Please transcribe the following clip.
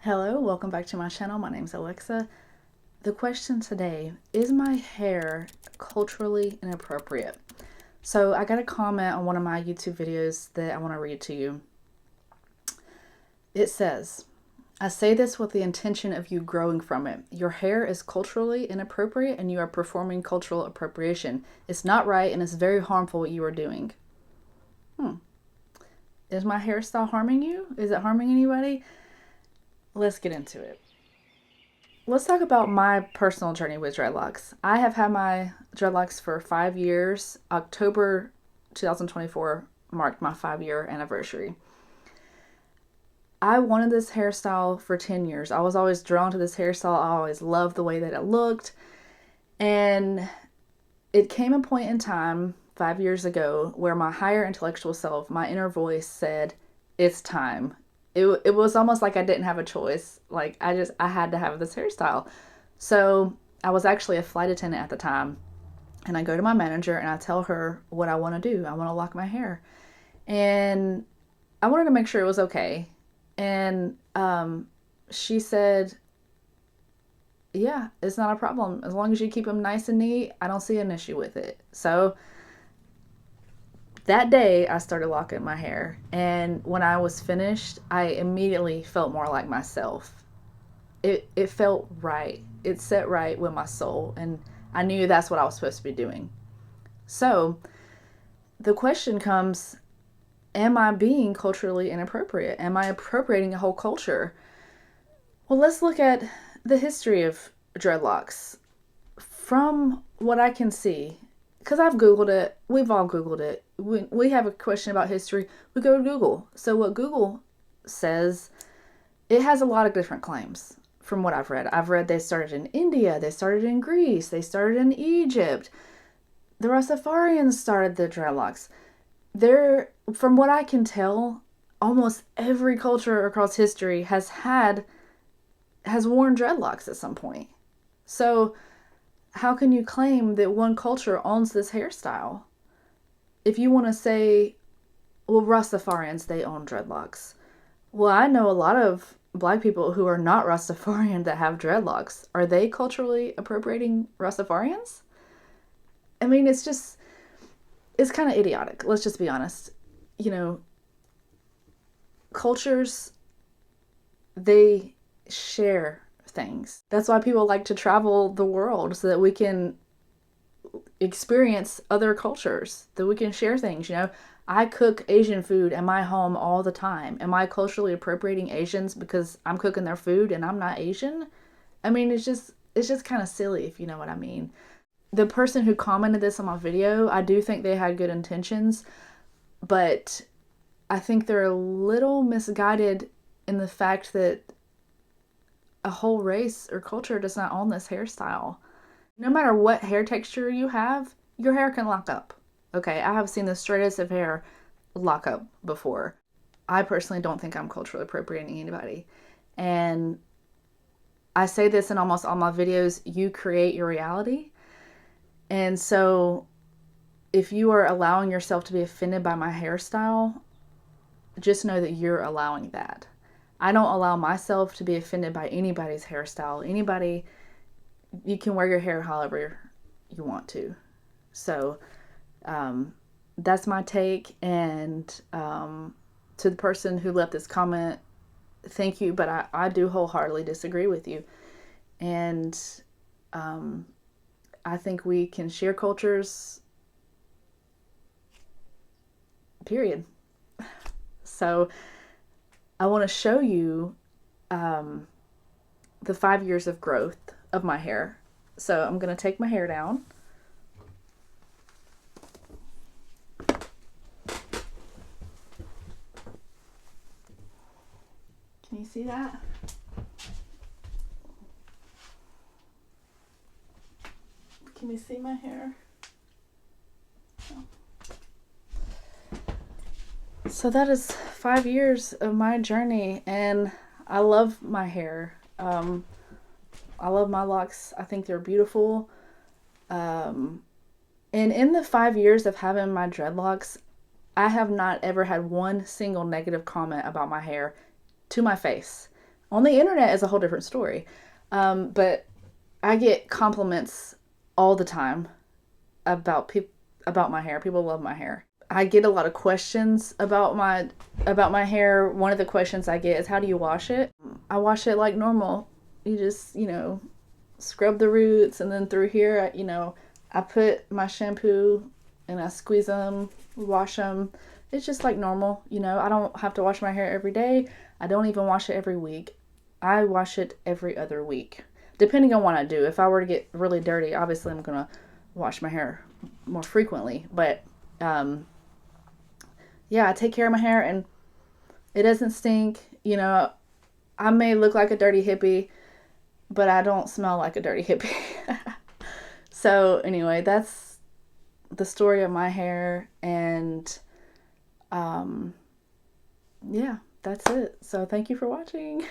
Hello, welcome back to my channel. My name's Alexa. The question today, is my hair culturally inappropriate? So I got a comment on one of my YouTube videos that I want to read to you. It says, I say this with the intention of you growing from it. Your hair is culturally inappropriate and you are performing cultural appropriation. It's not right and it's very harmful what you are doing. Is my hairstyle harming you? Is it harming anybody? Let's get into it. Let's talk about my personal journey with dreadlocks. I have had my dreadlocks for 5 years. October 2024 marked my 5-year anniversary. I wanted this hairstyle for 10 years. I was always drawn to this hairstyle. I always loved the way that it looked. And it came a point in time 5 years ago where my higher intellectual self, my inner voice said, it's time. It was almost like I didn't have a choice. Like I had to have this hairstyle. So I was actually a flight attendant at the time. And I go to my manager and I tell her what I want to do. I want to lock my hair. And I wanted to make sure it was okay. And she said, yeah, it's not a problem. As long as you keep them nice and neat, I don't see an issue with it. So that day I started locking my hair, and when I was finished, I immediately felt more like myself. It felt right. It set right with my soul, and I knew that's what I was supposed to be doing. So the question comes, am I being culturally inappropriate? Am I appropriating a whole culture? Well, let's look at the history of dreadlocks. From what I can see, because I've Googled it, we've all Googled it. We have a question about history, we go to Google. So what Google says, it has a lot of different claims from what I've read. I've read they started in India, they started in Greece, they started in Egypt. The Rastafarians started the dreadlocks. From what I can tell, almost every culture across history has worn dreadlocks at some point. So how can you claim that one culture owns this hairstyle? If you want to say, well, Rastafarians, they own dreadlocks. Well, I know a lot of black people who are not Rastafarian that have dreadlocks. Are they culturally appropriating Rastafarians? I mean, it's kind of idiotic. Let's just be honest. You know, cultures, they share things. That's why people like to travel the world, so that we can experience other cultures, that we can share things. I cook Asian food in my home all the time. Am I culturally appropriating Asians because I'm cooking their food and I'm not Asian? I mean, it's just kind of silly, if you know what I mean. The person who commented this on my video, I do think they had good intentions, but I think they're a little misguided in the fact that a whole race or culture does not own this hairstyle. No matter what hair texture you have, your hair can lock up. Okay, I have seen the straightest of hair lock up before. I personally don't think I'm culturally appropriating anybody. And I say this in almost all my videos, you create your reality. And so if you are allowing yourself to be offended by my hairstyle, just know that you're allowing that. I don't allow myself to be offended by anybody's hairstyle. Anybody, you can wear your hair however you want to. So that's my take. And to the person who left this comment, thank you, but I do wholeheartedly disagree with you. And I think we can share cultures, period. So I want to show you the 5 years of growth of my hair. So I'm going to take my hair down. Can you see that? Can you see my hair? No. So that is 5 years of my journey, and I love my hair. I love my locks. I think they're beautiful. And in the 5 years of having my dreadlocks, I have not ever had one single negative comment about my hair to my face. On the internet is a whole different story. But I get compliments all the time about about my hair. People love my hair. I get a lot of questions about my hair. One of the questions I get is, how do you wash it? I wash it like normal. You just, scrub the roots, and then through here, I put my shampoo and I squeeze them, wash them. It's just like normal. I don't have to wash my hair every day. I don't even wash it every week. I wash it every other week, depending on what I do. If I were to get really dirty, obviously I'm gonna wash my hair more frequently. But um, yeah, I take care of my hair, and it doesn't stink. I may look like a dirty hippie, but I don't smell like a dirty hippie. So anyway, that's the story of my hair, and um, yeah, that's it. So thank you for watching.